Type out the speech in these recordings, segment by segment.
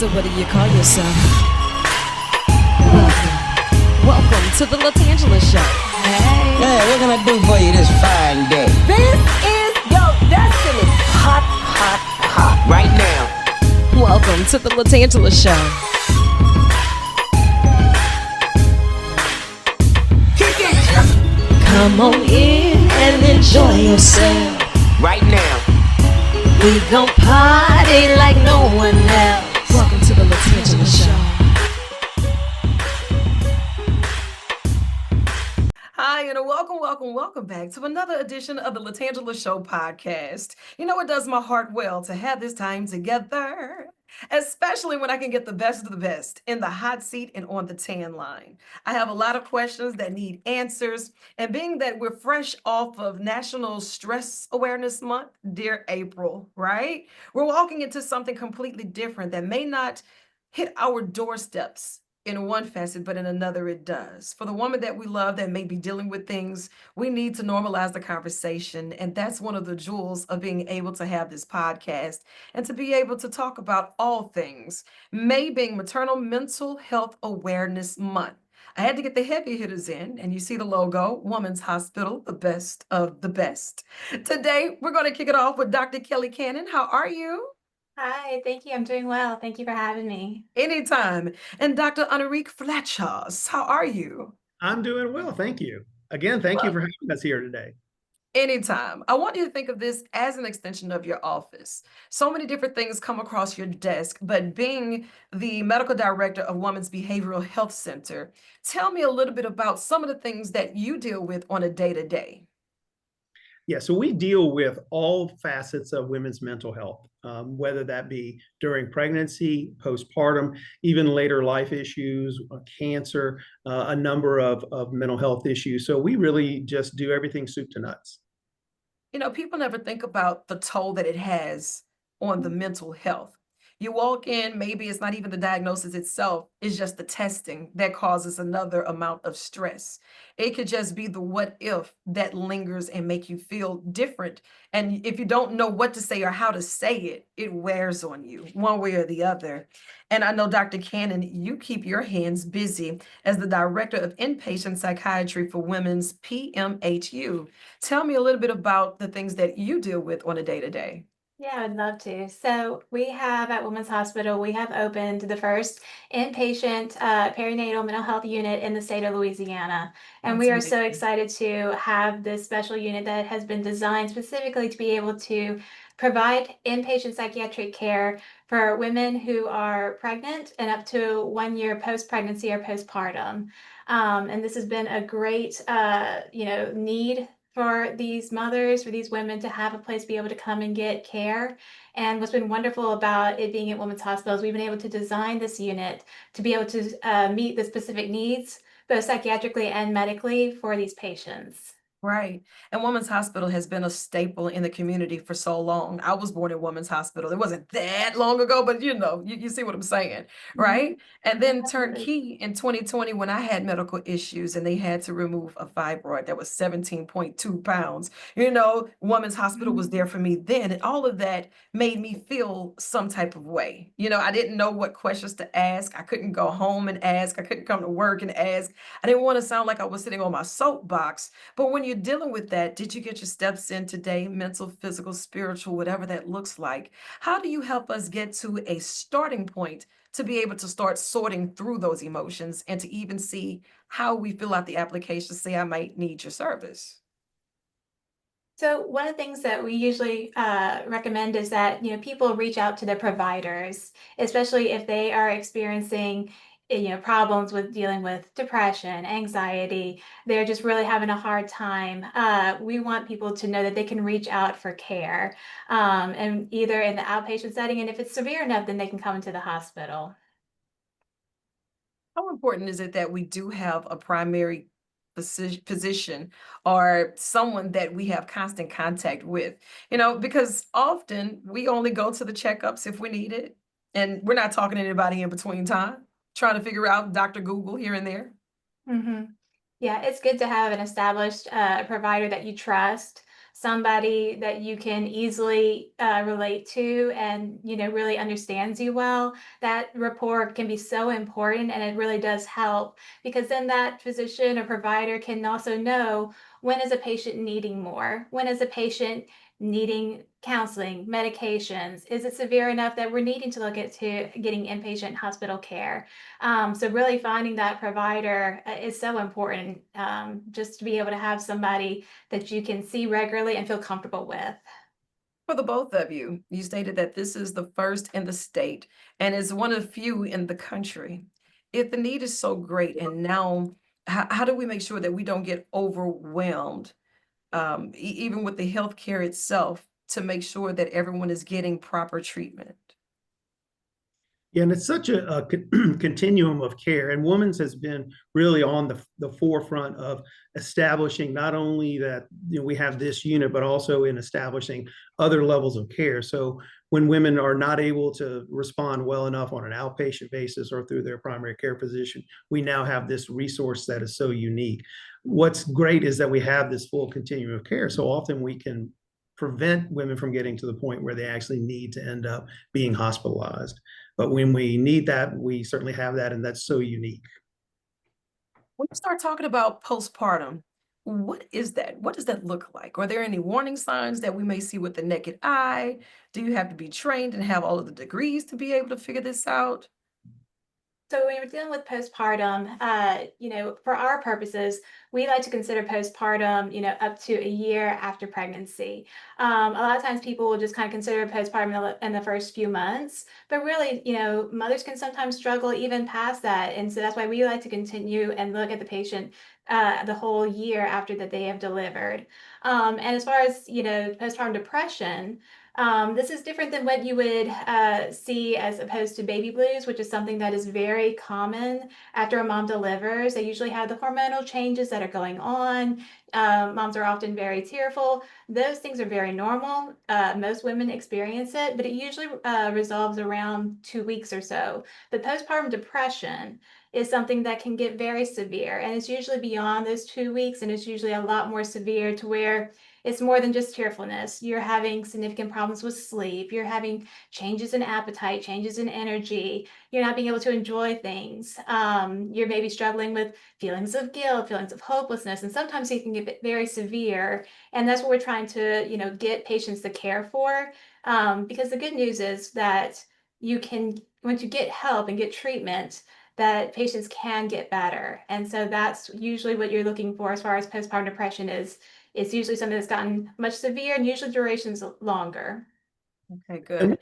So what do you call yourself? Welcome to the LaTangela Show. Hey. Hey, what can I do for you this fine day? This is your destiny. Hot, hot, hot. Right now. Welcome to the LaTangela Show. Kick it. Come on in and enjoy yourself. Right now. We gon' party like no one else. Welcome to the LaTangela Show. Hi, and welcome back to another edition of the LaTangela Show podcast. You know, it does my heart well to have this time together, especially when I can get the best of the best in the hot seat and on the tan line. I have a lot of questions that need answers, and being that we're fresh off of National Stress Awareness Month, dear April, right? We're walking into something completely different that may not hit our doorsteps in one facet, but in another it does. For the woman that we love that may be dealing with things, we need to normalize the conversation. And that's one of the jewels of being able to have this podcast and to be able to talk about all things. May being Maternal Mental Health Awareness Month. I had to get the heavy hitters in, and you see the logo, Women's Hospital, the best of the best. Today, we're going to kick it off with Dr. Kelly Cannon. How are you? Hi, thank you. I'm doing well. Thank you for having me. Anytime. And Dr. Anarique Flatchaws, how are you? I'm doing well, thank you. Again, thank you for having us here today. Anytime. I want you to think of this as an extension of your office. So many different things come across your desk, but being the medical director of Women's Behavioral Health Center, tell me a little bit about some of the things that you deal with on a day-to-day. Yeah, so we deal with all facets of women's mental health, whether that be during pregnancy, postpartum, even later life issues, cancer, a number of mental health issues. So we really just do everything soup to nuts. You know, people never think about the toll that it has on the mental health. You walk in, maybe it's not even the diagnosis itself, it's just the testing that causes another amount of stress. It could just be the what if that lingers and make you feel different. And if you don't know what to say or how to say it, it wears on you one way or the other. And I know, Dr. Cannon, you keep your hands busy as the director of inpatient psychiatry for Women's PMHU. Tell me a little bit about the things that you deal with on a day-to-day. Yeah, I would love to. So we have at Women's Hospital, we have opened the first inpatient perinatal mental health unit in the state of Louisiana. And That's we are so amazing. excited to have this special unit that has been designed specifically to be able to provide inpatient psychiatric care for women who are pregnant and up to 1 year post-pregnancy or postpartum. And this has been a great, need for these mothers, for these women to have a place to be able to come and get care. And what's been wonderful about it being at Women's Hospital is we've been able to design this unit to be able to meet the specific needs, both psychiatrically and medically, for these patients. Right. And Women's Hospital has been a staple in the community for so long. I was born at Women's Hospital. It wasn't that long ago, but you see what I'm saying, Mhm. right? And then Absolutely. turnkey in 2020 when I had medical issues and they had to remove a fibroid that was 17.2 pounds. Women's Hospital was there for me then, and all of that made me feel some type of way. I didn't know what questions to ask. I couldn't go home and ask. I couldn't come to work and ask. I didn't want to sound like I was sitting on my soapbox. But when you're dealing with that, did you get your steps in today, mental, physical, spiritual, whatever that looks like? How do you help us get to a starting point to be able to start sorting through those emotions and to even see how we fill out the application, say I might need your service? So one of the things that we usually recommend is that people reach out to their providers, especially if they are experiencing problems with dealing with depression, anxiety. They're just really having a hard time. We want people to know that they can reach out for care, and either in the outpatient setting, and if it's severe enough, then they can come into the hospital. How important is it that we do have a primary physician or someone that we have constant contact with? Because often we only go to the checkups if we need it, and we're not talking to anybody in between time, trying to figure out Dr. Google here and there. hmm Yeah, it's good to have an established provider that you trust, somebody that you can easily relate to and, really understands you well, that rapport can be so important, and it really does help, because then that physician or provider can also know when is a patient needing more, when is a patient needing counseling, medications, is it severe enough that we're needing to look at to getting inpatient hospital care. So really finding that provider is so important, just to be able to have somebody that you can see regularly and feel comfortable with. For the both of you, you stated that this is the first in the state and is one of few in the country. If the need is so great, and now how do we make sure that we don't get overwhelmed, even with the healthcare itself, to make sure that everyone is getting proper treatment? Yeah, and it's such a continuum of care, and women's has been really on the forefront of establishing not only that we have this unit, but also in establishing other levels of care. So when women are not able to respond well enough on an outpatient basis or through their primary care physician, we now have this resource that is so unique. What's great is that we have this full continuum of care. So often we can prevent women from getting to the point where they actually need to end up being hospitalized. But when we need that, we certainly have that, and that's so unique. When you start talking about postpartum, what is that? What does that look like? Are there any warning signs that we may see with the naked eye? Do you have to be trained and have all of the degrees to be able to figure this out? So when we're dealing with postpartum, for our purposes, we like to consider postpartum, up to a year after pregnancy. A lot of times people will just kind of consider postpartum in the first few months, but really, mothers can sometimes struggle even past that. And so that's why we like to continue and look at the patient the whole year after that they have delivered. And as far as, postpartum depression, this is different than what you would see as opposed to baby blues, which is something that is very common after a mom delivers. They usually have the hormonal changes that are going on. Moms are often very tearful. Those things are very normal. Most women experience it, but it usually resolves around 2 weeks or so. But postpartum depression is something that can get very severe, and it's usually beyond those 2 weeks, and it's usually a lot more severe to where it's more than just tearfulness. You're having significant problems with sleep. You're having changes in appetite, changes in energy. You're not being able to enjoy things. You're maybe struggling with feelings of guilt, feelings of hopelessness, and sometimes it can get very severe. And that's what we're trying to, get patients to care for. Because the good news is that you can, once you get help and get treatment, that patients can get better. And so that's usually what you're looking for as far as postpartum depression is. It's usually something that's gotten much severe, and usually duration's longer. Okay, And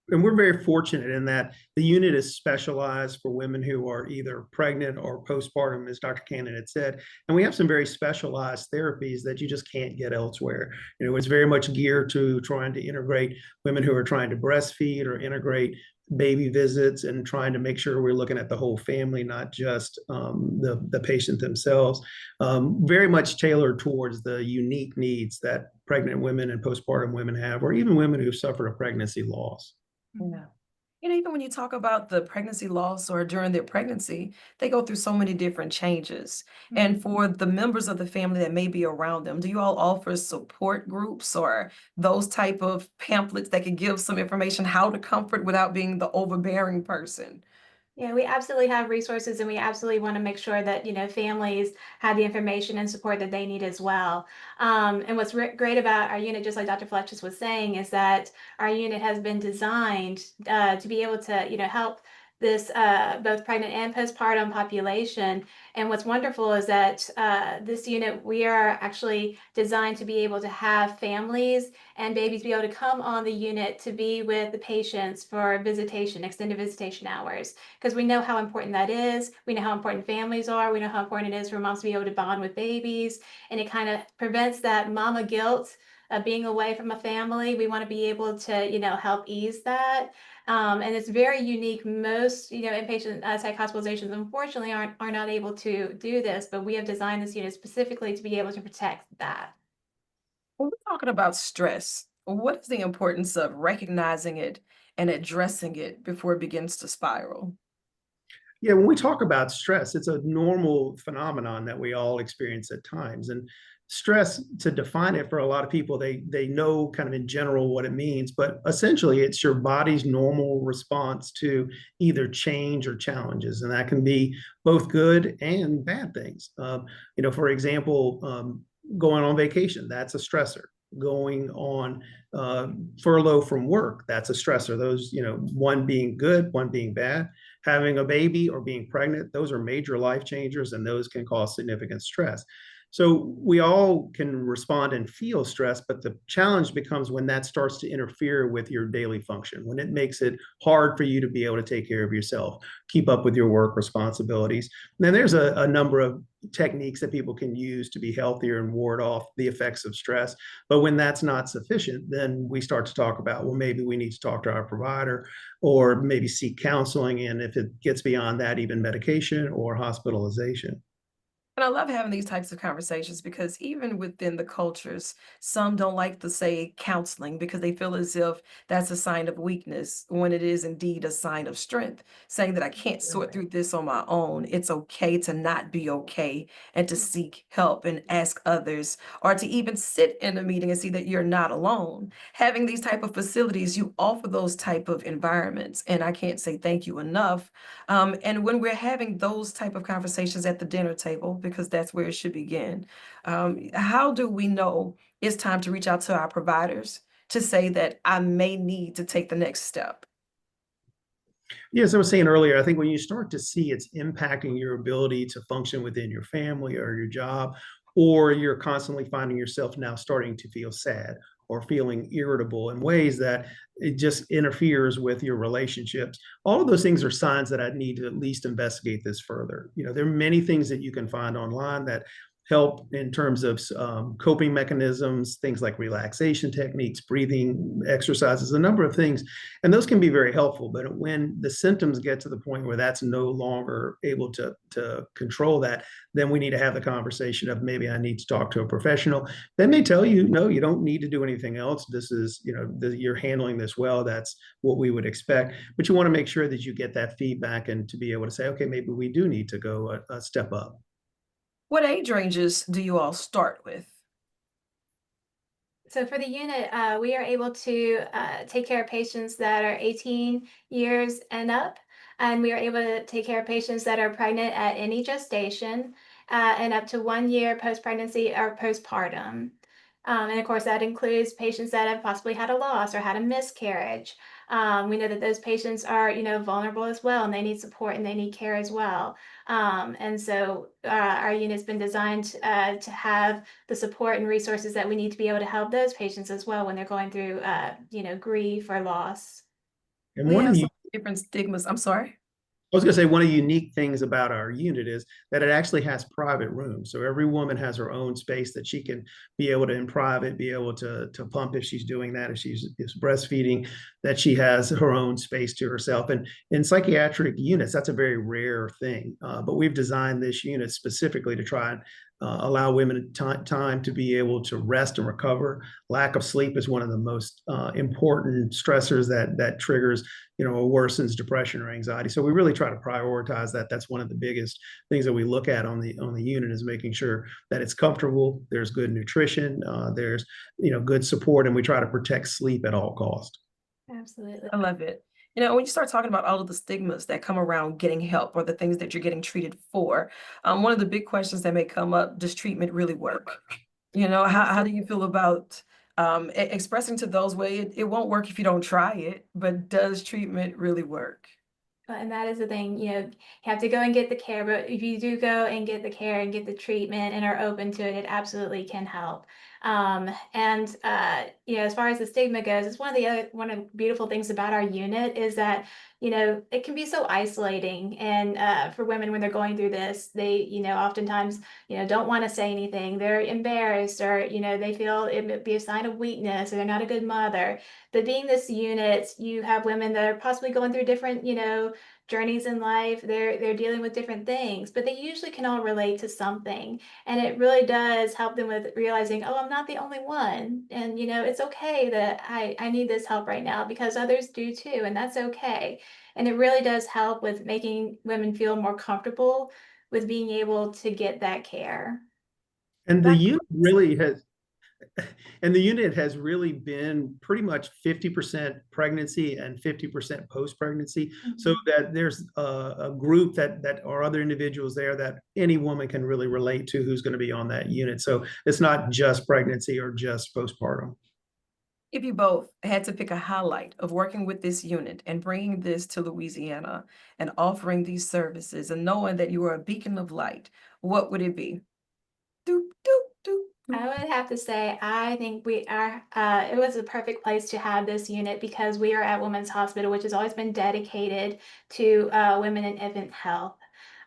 good. we're very fortunate in that the unit is specialized for women who are either pregnant or postpartum, as Dr. Cannon had said. And we have some very specialized therapies that you just can't get elsewhere. It's very much geared to trying to integrate women who are trying to breastfeed or integrate baby visits and trying to make sure we're looking at the whole family, not just the patient themselves. Very much tailored towards the unique needs that pregnant women and postpartum women have, or even women who've suffered a pregnancy loss. Yeah. Even when you talk about the pregnancy loss or during their pregnancy, they go through so many different changes. And for the members of the family that may be around them, do you all offer support groups or those type of pamphlets that can give some information how to comfort without being the overbearing person? Yeah, we absolutely have resources, and we absolutely want to make sure that, families have the information and support that they need as well. And what's great about our unit, just like Dr. Fletcher was saying, is that our unit has been designed to be able to, help this both pregnant and postpartum population. And what's wonderful is that this unit, we are actually designed to be able to have families and babies be able to come on the unit to be with the patients for visitation, extended visitation hours, because we know how important that is. We know how important families are. We know how important it is for moms to be able to bond with babies, and it kind of prevents that mama guilt of being away from a family. We want to be able to, help ease that. And it's very unique. Most, inpatient psych hospitalizations, unfortunately, are not able to do this, but we have designed this unit specifically to be able to protect that. When we're talking about stress, what is the importance of recognizing it and addressing it before it begins to spiral? Yeah, when we talk about stress, it's a normal phenomenon that we all experience at times. And stress, to define it for a lot of people, they know kind of in general what it means, but essentially it's your body's normal response to either change or challenges, and that can be both good and bad things. For example, going on vacation, that's a stressor. Going on furlough from work, that's a stressor. Those, one being good, one being bad. Having a baby or being pregnant, those are major life changers, and those can cause significant stress. So we all can respond and feel stress, but the challenge becomes when that starts to interfere with your daily function, when it makes it hard for you to be able to take care of yourself, keep up with your work responsibilities. And then there's a number of techniques that people can use to be healthier and ward off the effects of stress. But when that's not sufficient, then we start to talk about, well, maybe we need to talk to our provider or maybe seek counseling. And if it gets beyond that, even medication or hospitalization. And I love having these types of conversations because even within the cultures, some don't like to say counseling because they feel as if that's a sign of weakness when it is indeed a sign of strength, saying that I can't sort through this on my own. It's okay to not be okay and to seek help and ask others, or to even sit in a meeting and see that you're not alone. Having these type of facilities, you offer those type of environments, and I can't say thank you enough. And when we're having those type of conversations at the dinner table, because that's where it should begin, how do we know it's time to reach out to our providers to say that I may need to take the next step? Yeah, as I was saying earlier, I think when you start to see it's impacting your ability to function within your family or your job, or you're constantly finding yourself now starting to feel sad or feeling irritable in ways that it just interferes with your relationships. All of those things are signs that I need to at least investigate this further. There are many things that you can find online that help in terms of coping mechanisms, things like relaxation techniques, breathing exercises, a number of things. And those can be very helpful. But when the symptoms get to the point where that's no longer able to control that, then we need to have the conversation of maybe I need to talk to a professional. They may tell you, no, you don't need to do anything else. This is, you're handling this well. That's what we would expect. But you want to make sure that you get that feedback and to be able to say, okay, maybe we do need to go a step up. What age ranges do you all start with? So for the unit, we are able to take care of patients that are 18 years and up, and we are able to take care of patients that are pregnant at any gestation, and up to 1 year post-pregnancy or postpartum. And of course, that includes patients that have possibly had a loss or had a miscarriage. We know that those patients are, vulnerable as well, and they need support and they need care as well. And so our unit's been designed to have the support and resources that we need to be able to help those patients as well when they're going through, grief or loss. And We one of have the some different stigmas. I'm sorry. I was going to say one of the unique things about our unit is that it actually has private rooms. So every woman has her own space that she can be able to, in private, be able to pump if she's doing that, if she's is breastfeeding, that she has her own space to herself. And in psychiatric units, that's a very rare thing. But we've designed this unit specifically to try and allow women time to be able to rest and recover. Lack of sleep is one of the most important stressors that triggers, or worsens depression or anxiety. So we really try to prioritize that. That's one of the biggest things that we look at on the unit, is making sure that it's comfortable, there's good nutrition, there's good support, and we try to protect sleep at all costs. Absolutely. I love it. When you start talking about all of the stigmas that come around getting help or the things that you're getting treated for, one of the big questions that may come up, does treatment really work? How do you feel about expressing to those where it won't work if you don't try it, but does treatment really work? And that is the thing, you have to go and get the care, but if you do go and get the care and get the treatment and are open to it, it absolutely can help. And as far as the stigma goes, it's one of the beautiful things about our unit is that, it can be so isolating. And for women when they're going through this, they, oftentimes, don't want to say anything. They're embarrassed, or, they feel it would be a sign of weakness, or they're not a good mother. But being this unit, you have women that are possibly going through different, journeys in life. They're dealing with different things, but they usually can all relate to something. And it really does help them with realizing, oh, I'm not the only one. And it's okay that I need this help right now because others do too, and that's okay. And it really does help with making women feel more comfortable with being able to get that care. And the That- unit really has, and the unit has really been pretty much 50% pregnancy and 50% post-pregnancy, so that there's a group that are other individuals there that any woman can really relate to who's going to be on that unit. So it's not just pregnancy or just postpartum. If you both had to pick a highlight of working with this unit and bringing this to Louisiana and offering these services and knowing that you are a beacon of light, what would it be? Doop, doop, doop, doop. I would have to say, I think we are, it was a perfect place to have this unit because we are at Women's Hospital, which has always been dedicated to women and infant health.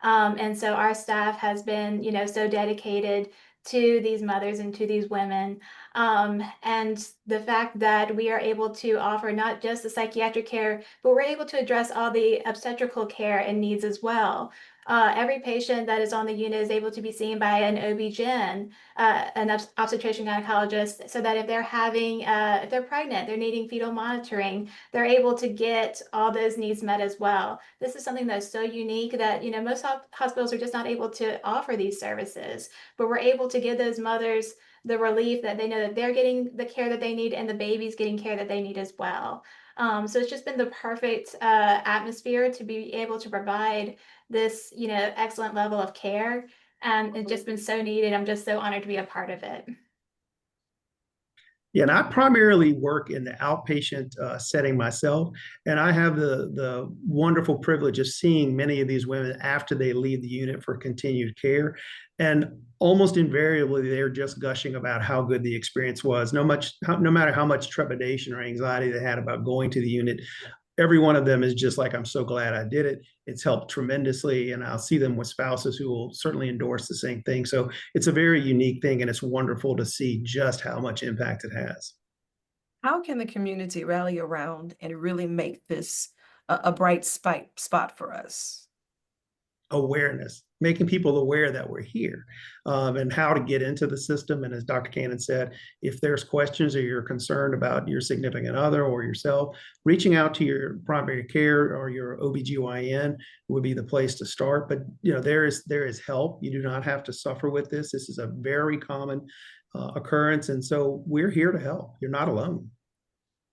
And so our staff has been, so dedicated to these mothers and to these women. And the fact that we are able to offer not just the psychiatric care, but we're able to address all the obstetrical care and needs as well. Every patient that is on the unit is able to be seen by an OB-GYN, an obstetrician gynecologist, so that if they're if they're pregnant, they're needing fetal monitoring, they're able to get all those needs met as well. This is something that's so unique that, most hospitals are just not able to offer these services, but we're able to give those mothers the relief that they know that they're getting the care that they need and the baby's getting care that they need as well. So it's just been the perfect atmosphere to be able to provide this, excellent level of care. And it's just been so needed. I'm just so honored to be a part of it. Yeah, and I primarily work in the outpatient setting myself, and I have the wonderful privilege of seeing many of these women after they leave the unit for continued care, and almost invariably they're just gushing about how good the experience was. No matter how much trepidation or anxiety they had about going to the unit, every one of them is just like, I'm so glad I did it. It's helped tremendously. And I'll see them with spouses who will certainly endorse the same thing. So it's a very unique thing. And it's wonderful to see just how much impact it has. How can the community rally around and really make this a bright spot for us? Awareness, making people aware that we're here, and how to get into the system. And as Dr. Cannon said, if there's questions or you're concerned about your significant other or yourself, reaching out to your primary care or your OBGYN would be the place to start. But there is help. You do not have to suffer with this. This is a very common occurrence. And so we're here to help. You're not alone.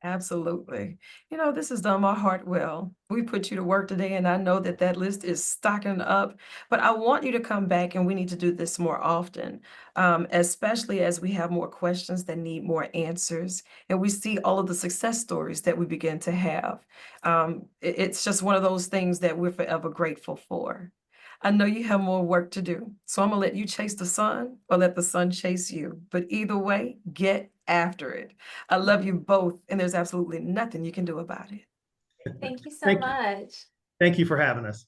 Absolutely. This has done my heart well. We put you to work today, and I know that that list is stocking up. But I want you to come back, and we need to do this more often, especially as we have more questions that need more answers, and we see all of the success stories that we begin to have. It's just one of those things that we're forever grateful for. I know you have more work to do, so I'm gonna let you chase the sun or let the sun chase you. But either way, get after it. I love you both, and there's absolutely nothing you can do about it. Thank you so Thank you. much. Thank you for having us.